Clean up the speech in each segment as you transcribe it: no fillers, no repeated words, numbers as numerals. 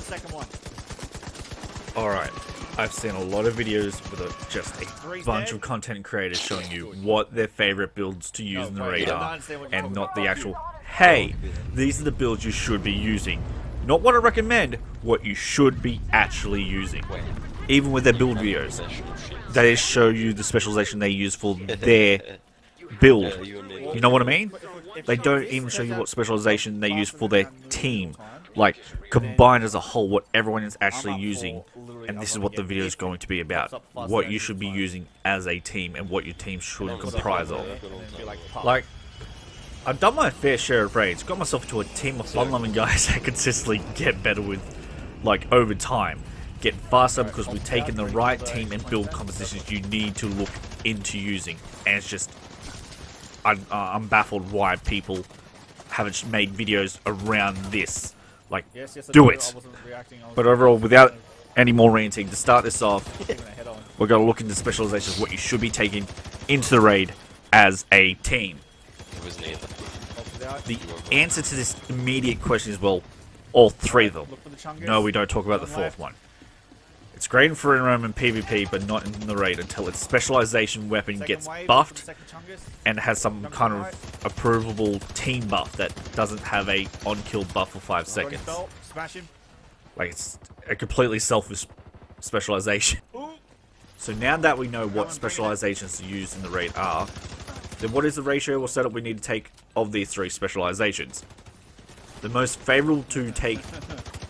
second one. Alright, I've seen a lot of videos with just a bunch of content creators showing you what their favorite builds to use in the raid are, and not the actual, hey, these are the builds you should be using. Not what I recommend, what you should be actually using. Even with their build videos, they show you the specialization they use for their build. You know what I mean? They don't even show you what specialization they use for their team. Like, combined as a whole, what everyone is actually using. And this is what the video is going to be about. What you should be using as a team and what your team should comprise of. Like, I've done my fair share of raids. Got myself into a team of fun-loving guys that consistently get better with, like, over time. Get faster because we've taken the right team and build compositions you need to look into using. And it's just, I'm baffled why people haven't made videos around this. Like, do it. But overall, without any more ranting, to start this off, we're going to look into specializations, what you should be taking into the raid as a team. The answer to this immediate question is, well, all three of them. No, we don't talk about the fourth one. It's great for in Roman PvP, but not in the raid until its specialization weapon gets buffed and has some kind of approvable team buff that doesn't have a on-kill buff for 5 seconds. Like, it's a completely selfish specialization. So now that we know what specializations to use in the raid are, then what is the ratio or setup we need to take of these three specializations? The most favorable to take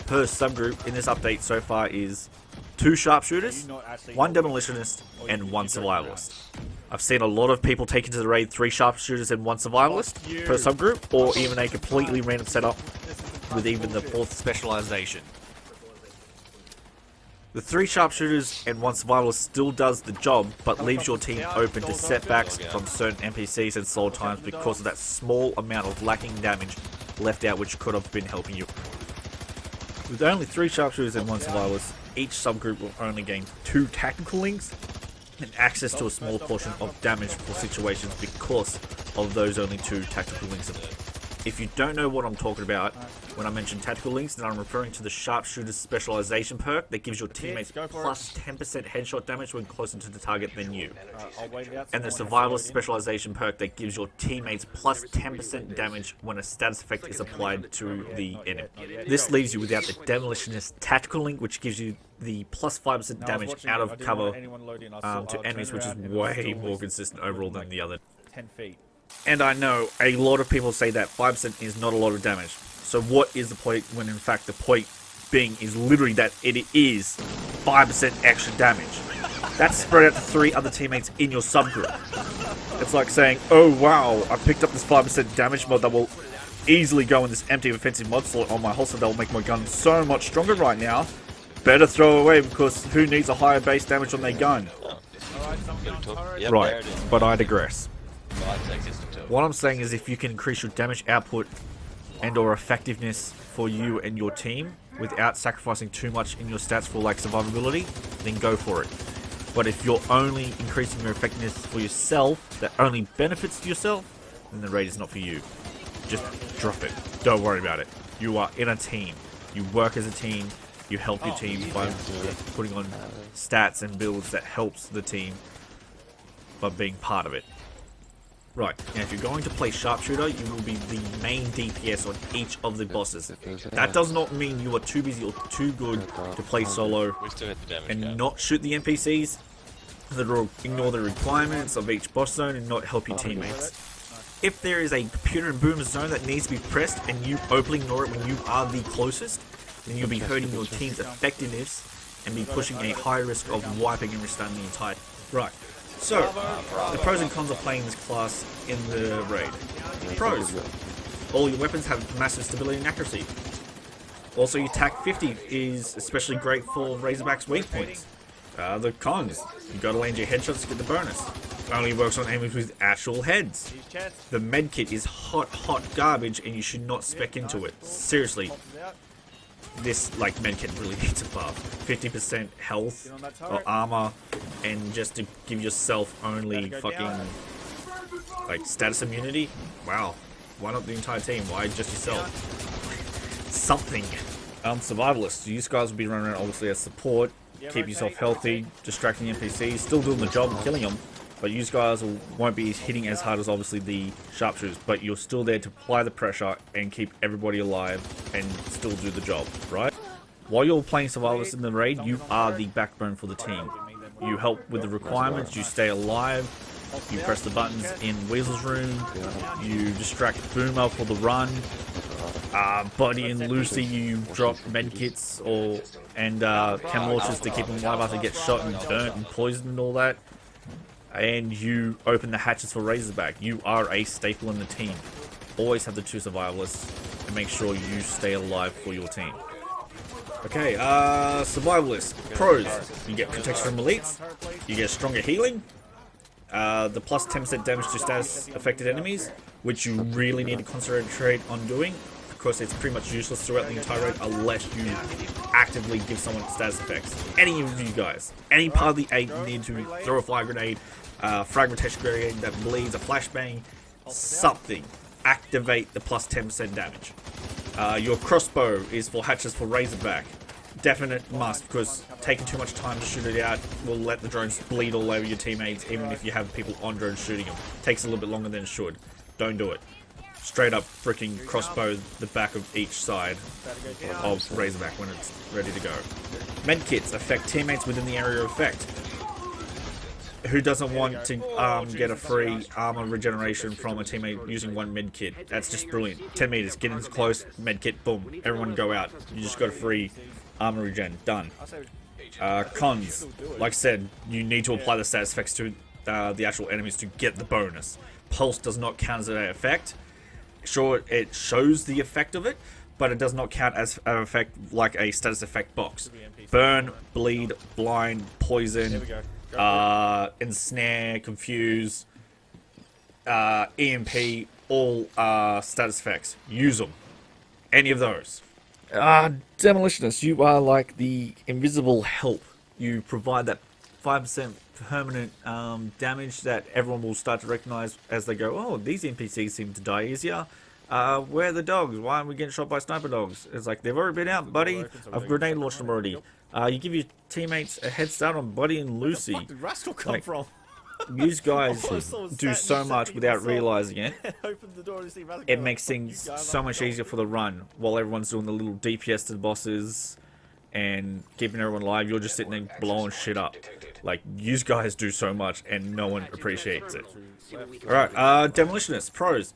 per subgroup in this update so far is 2 sharpshooters, 1 demolitionist, and 1 survivalist. I've seen a lot of people take into the raid 3 sharpshooters and 1 survivalist per subgroup, or even a completely random setup with even the 4th specialization. The 3 sharpshooters and 1 survivalist still does the job, but leaves your team open to setbacks from certain NPCs and slow times because of that small amount of lacking damage left out which could have been helping you. With only 3 sharpshooters and 1 survivalist, each subgroup will only gain 2 tactical links and access to a small portion of damage for situations because of those only 2 tactical links. If you don't know what I'm talking about when I mention tactical links, then I'm referring to the sharpshooter's specialization perk that gives your teammates plus 10% headshot damage when closer to the target than you. And the survivalist specialization perk that gives your teammates plus 10% damage when a status effect is applied to the enemy. This leaves you without the demolitionist tactical link, which gives you the plus 5% damage out of cover to enemies, which is way more consistent overall than the other. 10 feet. And I know a lot of people say that 5% is not a lot of damage. So what is the point when in fact the point being is literally that it is 5% extra damage. That's spread out to 3 other teammates in your subgroup. It's like saying, oh wow, I picked up this 5% damage mod that will easily go in this empty offensive mod slot on my holster that will make my gun so much stronger right now. Better throw it away because who needs a higher base damage on their gun? Right, but I digress. What I'm saying is if you can increase your damage output and or effectiveness for you and your team without sacrificing too much in your stats for like survivability, then go for it. But if you're only increasing your effectiveness for yourself that only benefits yourself, then the raid is not for you. Just drop it. Don't worry about it. You are in a team. You work as a team. You help your team by putting on stats and builds that helps the team by being part of it. Right, now if you're going to play sharpshooter, you will be the main DPS on each of the bosses. That does not mean you are too busy or too good to play solo and not shoot the NPCs, that ignore the requirements of each boss zone and not help your teammates. If there is a computer and boomer zone that needs to be pressed and you openly ignore it when you are the closest, then you'll be hurting your team's effectiveness and be pushing a high risk of wiping and restarting the entire... Right. So, the pros and cons of playing this class in the raid. Pros. All your weapons have massive stability and accuracy. Also, your TAC 50 is especially great for Razorback's weak points. The cons. You gotta land your headshots to get the bonus. Only works on enemies with actual heads. The medkit is hot garbage and you should not spec into it. Seriously. This like medkit really needs a buff. 50% health or armor, and just to give yourself only fucking like status immunity. Wow, why not the entire team? Why just yourself? Something. Survivalists, you guys will be running around obviously as support, keep yourself healthy, distracting NPCs, still doing the job and killing them, but you guys won't be hitting as hard as obviously the sharpshooters, but you're still there to apply the pressure and keep everybody alive and still do the job, right? While you're playing Survivalists in the raid, you are the backbone for the team. You help with the requirements, you stay alive, you press the buttons in Weasel's room, you distract Boomer for the run, Buddy and Lucy, you drop medkits and chem launchers to keep them alive after they get shot and burnt and poisoned and all that. And you open the hatches for Razorback. You are a staple in the team. Always have the 2 survivalists and make sure you stay alive for your team. Okay, survivalists, pros. You get protection from elites, you get stronger healing, the plus 10% damage to status affected enemies, which you really need to concentrate on doing, because it's pretty much useless throughout the entire raid unless you actively give someone status effects. Any of you guys, any part of the 8 need to throw a fire grenade, fragmentation grenade that bleeds, a flashbang, something. Activate the plus 10% damage. Your crossbow is for hatches for Razorback. Definite must, because taking too much time to shoot it out will let the drones bleed all over your teammates, even if you have people on drones shooting them. Takes a little bit longer than it should. Don't do it. Straight up freaking crossbow the back of each side of Razorback when it's ready to go. Medkits affect teammates within the area of effect. Who doesn't want to get a free armor regeneration from a teammate using 1 medkit? That's just brilliant. 10 meters, get in close, medkit, boom. Everyone go out. You just got a free armor regen. Done. Cons. Like I said, you need to apply the status effects to the actual enemies to get the bonus. Pulse does not count as an effect. Sure, it shows the effect of it, but it does not count as an effect like a status effect box. Burn, bleed, blind, poison, ensnare, confuse, EMP, all status effects. Use them. Any of those. Demolitionists, you are like the invisible help. You provide that 5% permanent damage that everyone will start to recognize as they go, oh, these NPCs seem to die easier. Where are the dogs? Why aren't we getting shot by sniper dogs? It's like, they've already been out, buddy. I've grenade launched them already. You give your teammates a head start on Buddy and Lucy. Where the fuck did Rascal come from? You guys do so much without realizing it. It makes things so much easier for the run while everyone's doing the little DPS to the bosses and keeping everyone alive. You're just sitting there blowing shit up. Like, you guys do so much and no one appreciates it. Alright, Demolitionists, pros.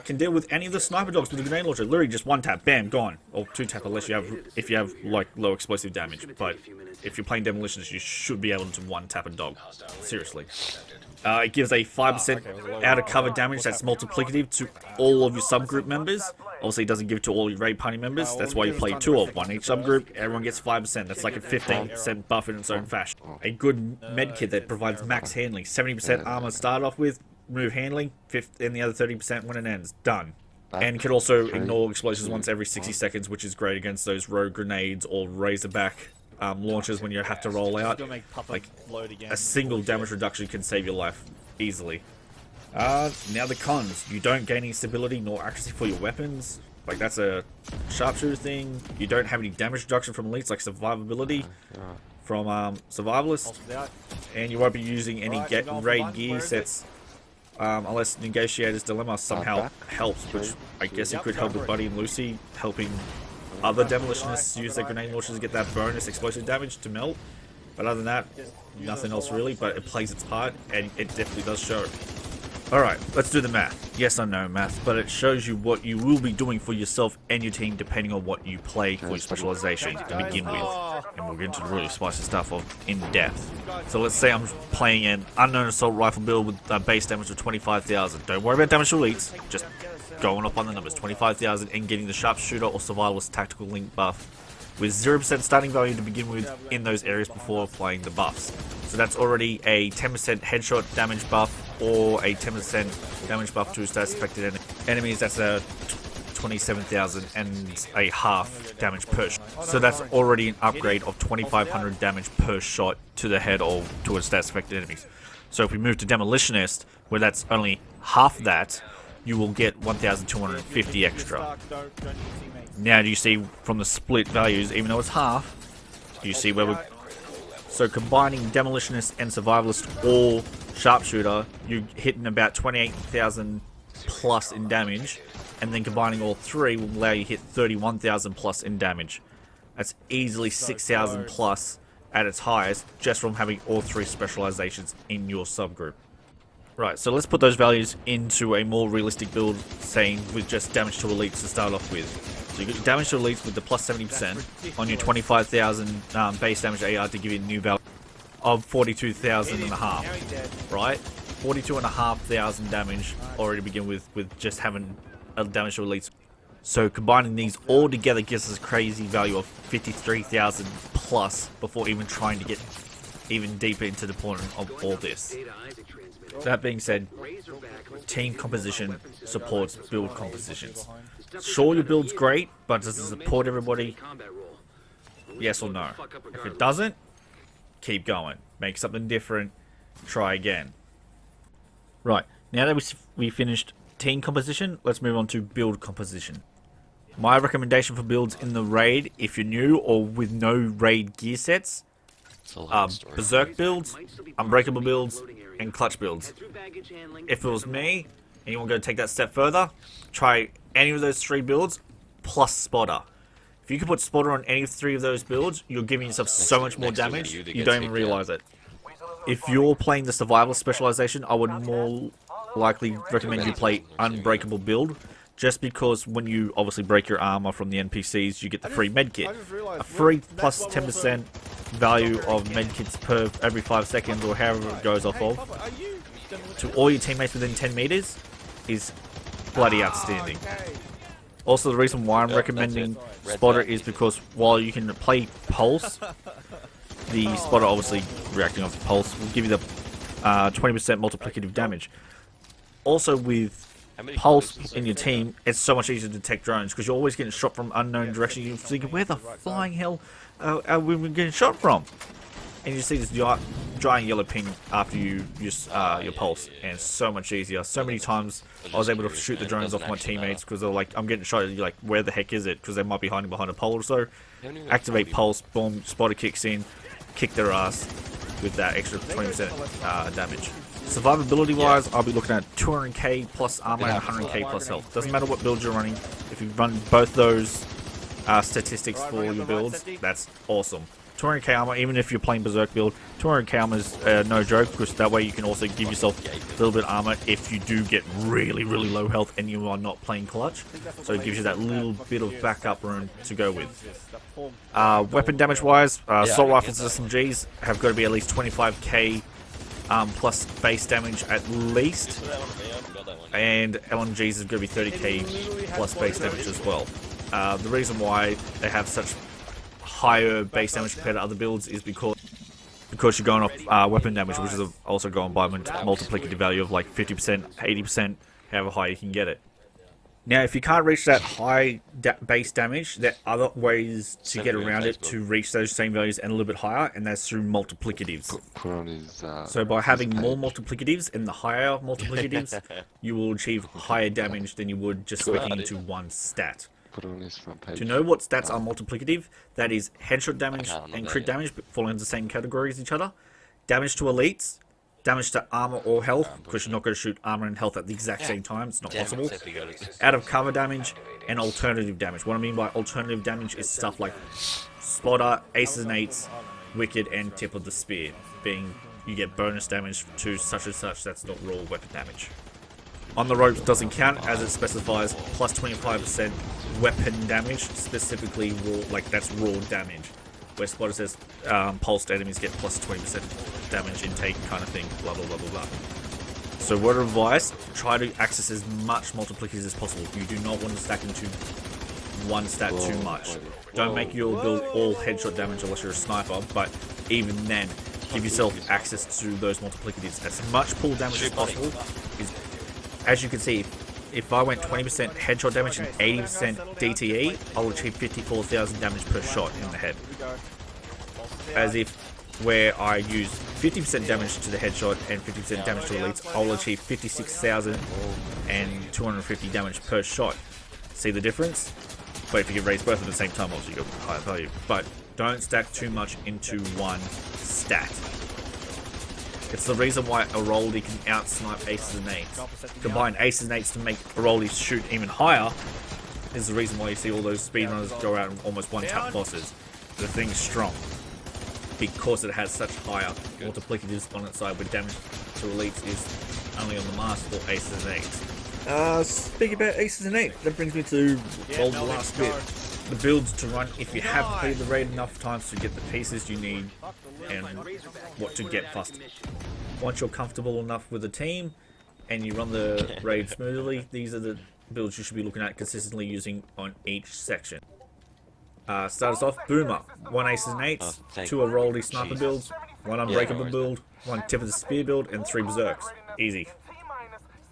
Can deal with any of the sniper dogs with a grenade launcher. Literally just 1 tap, bam, gone. Or 2 tap unless you have, if you have like low explosive damage. But if you're playing Demolitionists, you should be able to 1 tap a dog. Seriously. It gives a 5% out of cover damage that's multiplicative to all of your subgroup members. Obviously, it doesn't give it to all your raid party members. That's why you play 2 of 1 each subgroup. Everyone gets 5%. That's like a 15% buff in its own fashion. A good medkit that provides max handling. 70% armor to start off with. Remove handling. And the other 30% when it ends. Done. And can also ignore explosives once every 60 seconds, which is great against those rogue grenades or Razorback launches when you have to roll out. Like, a single damage reduction can save your life easily. Now the cons. You don't gain any stability nor accuracy for your weapons. Like, that's a sharpshooter thing. You don't have any damage reduction from elites, like survivability from survivalists. And you won't be using any raid gear sets unless Negotiator's Dilemma somehow helps, which I guess it could help with Buddy and Lucy, helping other Demolitionists use their grenade launchers to get that bonus explosive damage to melt. But other than that, nothing else really, but it plays its part, and it definitely does show. Alright, let's do the math. Yes, I know math, but it shows you what you will be doing for yourself and your team depending on what you play for your specialization to begin with. And we'll get into the really spicy stuff of in depth. So let's say I'm playing an unknown assault rifle build with a base damage of 25,000. Don't worry about damage to elites, just going up on the numbers. 25,000 and getting the sharpshooter or survivalist tactical link buff with 0% starting value to begin with in those areas before applying the buffs. So that's already a 10% headshot damage buff or a 10% damage buff to status affected enemies. That's a 27,000 and a half damage per shot. So that's already an upgrade of 2,500 damage per shot to the head or to a status affected enemies. So if we move to Demolitionist, where that's only half that, you will get 1,250 extra. Now do you see from the split values, even though it's half, do you see where we're... So combining Demolitionist and Survivalist or Sharpshooter, you're hitting about 28,000 plus in damage, and then combining all three will allow you to hit 31,000 plus in damage. That's easily 6,000 plus at its highest, just from having all three specializations in your subgroup. Right, so let's put those values into a more realistic build, saying with just damage to elites to start off with. So you get damage to elites with the plus 70% on your 25,000 base damage AR to give you a new value of 42,000 and a half, right? 42,500 damage already begin with just having a damage to elites. So combining these all together gives us a crazy value of 53,000 plus before even trying to get even deeper into the point of all this. That being said, team composition supports build compositions. Sure, your build's great, but does it support everybody? Yes or no? If it doesn't, keep going. Make something different. Try again. Right, now that we finished team composition, let's move on to build composition. My recommendation for builds in the raid, if you're new or with no raid gear sets, Berserk builds, Unbreakable builds, and Clutch builds. If it was me, and you want to go take that step further, try any of those three builds, plus Spotter. If you can put Spotter on any three of those builds, you're giving yourself so much more damage, you don't even realize it. If you're playing the Survival specialization, I would more likely recommend you play Unbreakable build, just because when you obviously break your armor from the NPCs, you get the free medkit. A free plus 10% value of medkits per every 5 seconds, or however it goes off of, to all your teammates within 10 meters is bloody outstanding. Also, the reason why I'm recommending Spotter is because while you can play Pulse, the Spotter obviously reacting off the Pulse will give you the 20% multiplicative damage. Also with Pulse in your team, it's so much easier to detect drones because you're always getting shot from unknown directions. You're thinking, where the flying hell are we getting shot from? And you see this giant yellow ping after you use your Pulse, and it's so much easier. So many times I was able to shoot the drones off my teammates because they're like, I'm getting shot. You're like, where the heck is it? Because they might be hiding behind a pole or so. Activate Pulse, boom, Spotter kicks in, kick their ass with that extra 20% damage. Survivability wise, I'll be looking at 200k plus armor and 100k plus health. Doesn't matter what build you're running. If you run both those statistics for your builds, that's awesome. 200k armor, even if you're playing Berserk build, 200k armor is no joke, because that way you can also give yourself a little bit of armor if you do get really low health and you are not playing clutch. So it gives you that little bit of backup room to go with. Weapon damage wise, assault rifles and SMGs have got to be at least 25k plus base damage at least, and LMGs is going to be 30k plus base damage as well. The reason why they have such higher base damage compared to other builds is because you're going off weapon damage, which is also going by multiplicative value of like 50%, 80%, however high you can get it. Now, if you can't reach that high base damage, there are other ways to get around it to reach those same values and a little bit higher, and that's through multiplicatives. So by having more multiplicatives and the higher multiplicatives, you will achieve higher damage than you would just switching into one stat. To know what stats are multiplicative, that is headshot damage and crit damage falling into the same category as each other, damage to elites, damage to armor or health, because you're not going to shoot armor and health at the exact same time, it's not possible, out of cover damage, and alternative damage. What I mean by alternative damage is stuff like Spotter, Aces and Eights, Wicked, and Tip of the Spear, being you get bonus damage to such and such that's not raw weapon damage. On the ropes doesn't count, as it specifies plus 25% weapon damage, specifically raw, like that's raw damage. Where Spotter says pulsed enemies get plus 20% damage intake kind of thing, blah blah blah blah blah. So word of advice, try to access as much multiplicators as possible. You do not want to stack into one stat too much. Don't make your build all headshot damage unless you're a sniper, but even then, give yourself access to those multiplicators. As much pull damage as possible. As you can see, if I went 20% headshot damage and 80% DTE, I will achieve 54,000 damage per shot in the head. As if where I use 50% damage to the headshot and 50% damage to elites, I'll achieve 56,250 damage per shot. See the difference? But if you can raise both at the same time, obviously you get higher value. But don't stack too much into one stat. It's the reason why Aroldi can out-snipe aces and eights. Combine aces and eights to make Aroldi shoot even higher is the reason why you see all those speedrunners go out and almost one-tap bosses. The thing's strong because it has such higher multiplicatives on its side, where damage to elites is only on the master for aces and eights. Speaking about aces and eights, that brings me to the last bit. The builds to run if you have played the raid enough times to get the pieces you need and what to get faster. Once you're comfortable enough with the team and you run the raid smoothly, these are the builds you should be looking at consistently using on each section. Start us off, Boomer, 1 aces and eights, 2 Aroldi sniper builds, 1 unbreakable build, 1 tip of the spear build, and 3 berserks. Easy.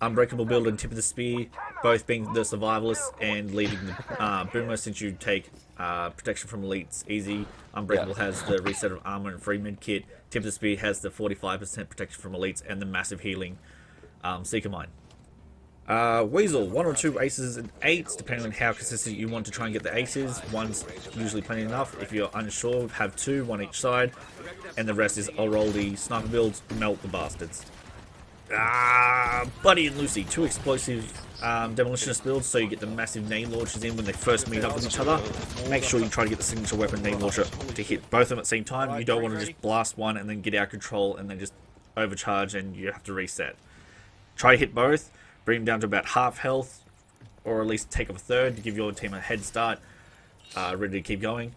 Unbreakable build and tip of the spear, both being the survivalists and leading the Boomer, since you take protection from elites. Easy. Unbreakable has the reset of armor and free mid kit. Tip of the spear has the 45% protection from elites and the massive healing Seeker Mine. Weasel, 1 or 2 aces and eights, depending on how consistent you want to try and get the aces. 1's usually plenty enough. If you're unsure, have 2, 1 each side, and the rest is Aroldi sniper builds. Melt the bastards. Buddy and Lucy, 2 explosive demolitionist builds, so you get the massive nade launchers in when they first meet up with each other. Make sure you try to get the signature weapon nade launcher to hit both of them at the same time. You don't want to just blast one and then get out of control and then just overcharge and you have to reset. Try to hit both, bring them down to about half health, or at least take up a third to give your team a head start, ready to keep going.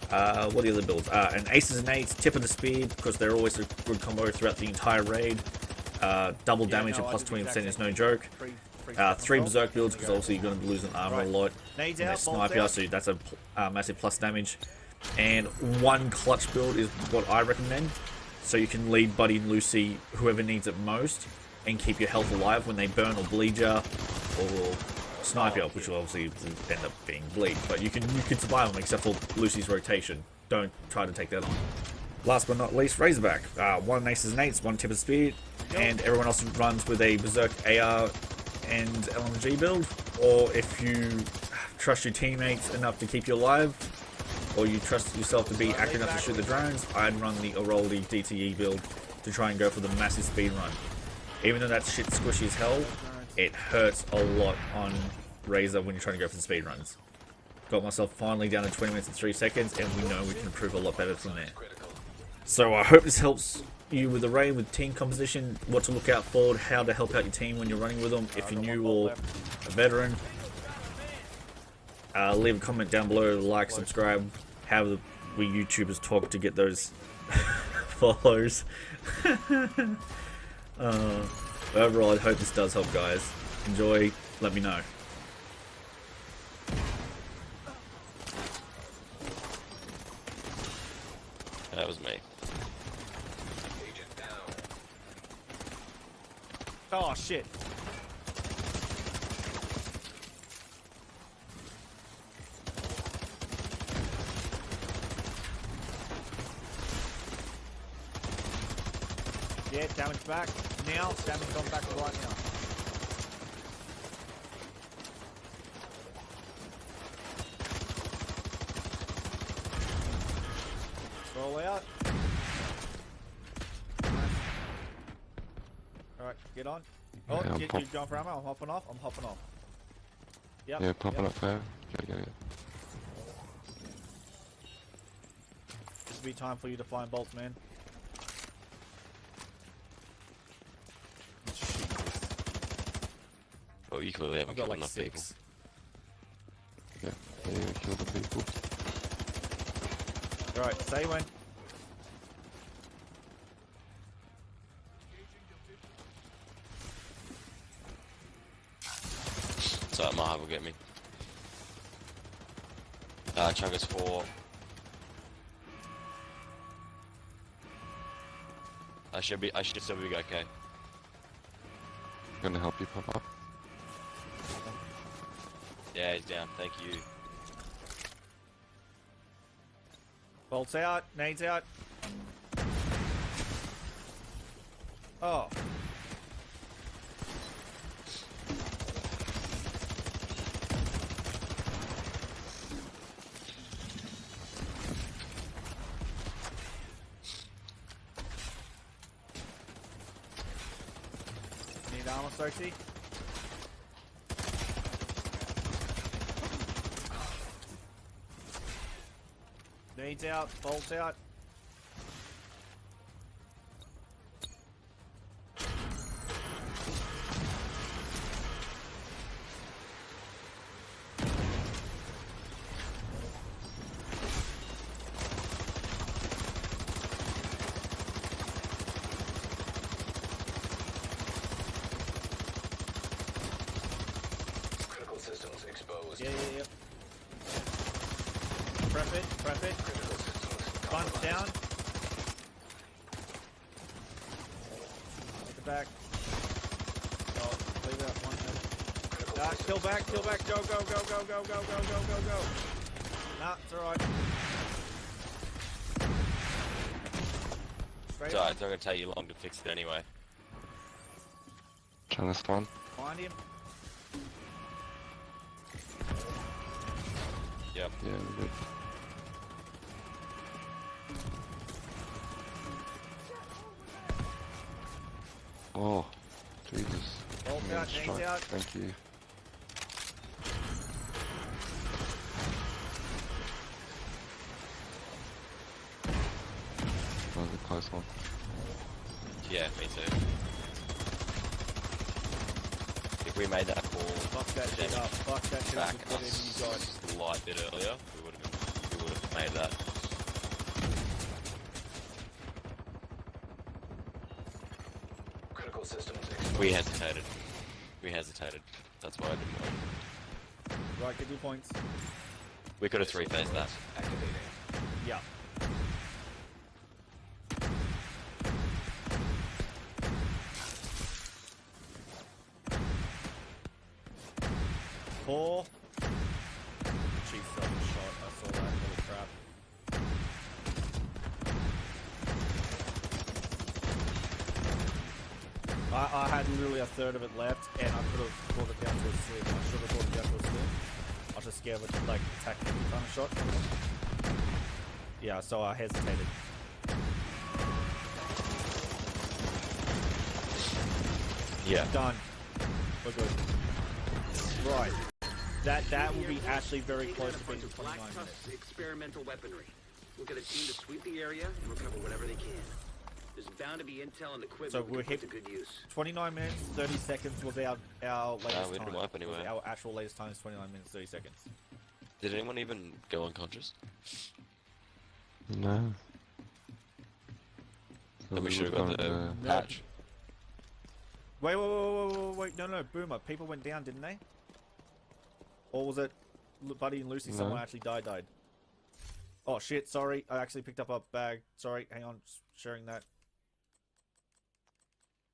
What are the other builds? And aces and eights, tip of the speed, because they're always a good combo throughout the entire raid. Double damage and plus 20% is no joke. 3 berserk builds, because obviously you're going to be losing armor a lot. And they snipe you, so that's a massive plus damage. And 1 clutch build is what I recommend, so you can lead Buddy and Lucy, whoever needs it most, and keep your health alive when they burn or bleed you, or snipe you, which will obviously end up being bleed. But you can survive them, except for Lucy's rotation. Don't try to take that on. Last but not least, Razorback. 1 aces and eights, 1 tip of speed, and everyone else runs with a berserk AR and LMG build. Or if you trust your teammates enough to keep you alive, or you trust yourself to be accurate enough to shoot the drones, I'd run the Aroldi DTE build to try and go for the massive speed run. Even though that shit's squishy as hell, it hurts a lot on Razor when you're trying to go for the speed runs. Got myself finally down to 20 minutes and 3 seconds, and we know we can improve a lot better from there. So I hope this helps you with the raid, with team composition, what to look out for, how to help out your team when you're running with them, if you're new or a veteran. Leave a comment down below, like, subscribe, how we YouTubers talk to get those follows. Overall, I hope this does help, guys. Enjoy, let me know. That was me. Oh shit. Yeah, damage back. Now, damage gone back right now. Roll out. Alright, get on. Oh, Yeah, you're going for ammo? I'm hopping off. I'm hopping off. Yep. Yeah, popping up there. Yeah. This will be time for you to find bolts, man. Oh, you clearly haven't I've got killed like enough 6. Yeah, kill the people. Alright, say when. people. So Maha will get me. Chugger's 4. I should still be okay. Gonna help you pop up. Yeah, he's down. Thank you. Bolts out, nades out. Oh. Need armor, Sochi? Needs out, bolts out. Critical systems exposed. Yeah. Prep it. Critical systems Bunch down. compromised. At the back. Oh, leave it up one minute. Critical Kill systems back. exposed. Go. Nah, it's alright. Straight It's alright, on. it's not gonna take you long to fix it anyway. Trying this one. Find him. Yep. Yeah, we're good. Oh, Jesus. Bolt Yeah, out, knees strike. out. Thank you. That was a close one. Yeah, me too. If we made that call Fuck that shit up. Fuck that shit up back and a put it in you guys. slight bit earlier, we would have made that. Critical systems exposed. We hesitated. That's why I didn't work. Right, get your points. We could have three-phased that. Activating. Yeah. Four. Chief self-shot. I saw that little crap. I had literally a third of it left, and I could have brought it down to a slim. I should have brought it down to a slim. I was just scared of it, like, attacking any kind of shot. Yeah, so I hesitated. Yeah. Done. We're good. Right. That will be actually very close to being 29 minutes. Experimental weaponry. We'll get a team to sweep the area and recover whatever they can. There's bound to be intel and equipment So we we're can put hit- to good use. 29 minutes, 30 seconds was our latest we didn't time. wipe anyway. Our actual latest time is 29 minutes, 30 seconds. Did anyone even go unconscious? No. So Then we should have got the patch. Wait. No. Boomer. People went down, didn't they? Or was it Buddy and Lucy? No. Someone actually died. Oh shit, sorry. I actually picked up a bag. Sorry, hang on. Sharing that.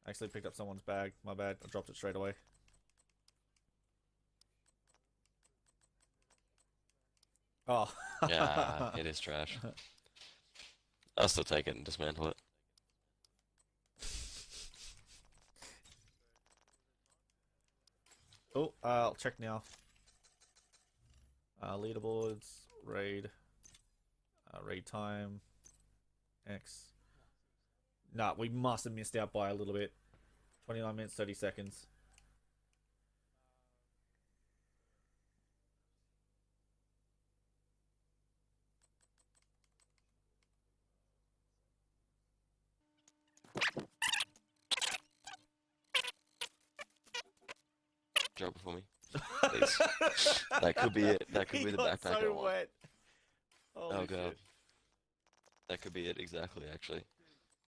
I actually picked up someone's bag. My bad. I dropped it straight away. Oh. Yeah, it is trash. I'll still take it and dismantle it. Oh, I'll check now. Leaderboards, raid time, X. Nah, we must have missed out by a little bit. 29 minutes, 30 seconds. Drop it for me. Please. That could be it. That could He be the got backpack I so want. wet. Oh Holy god. shit. That could be it exactly, actually.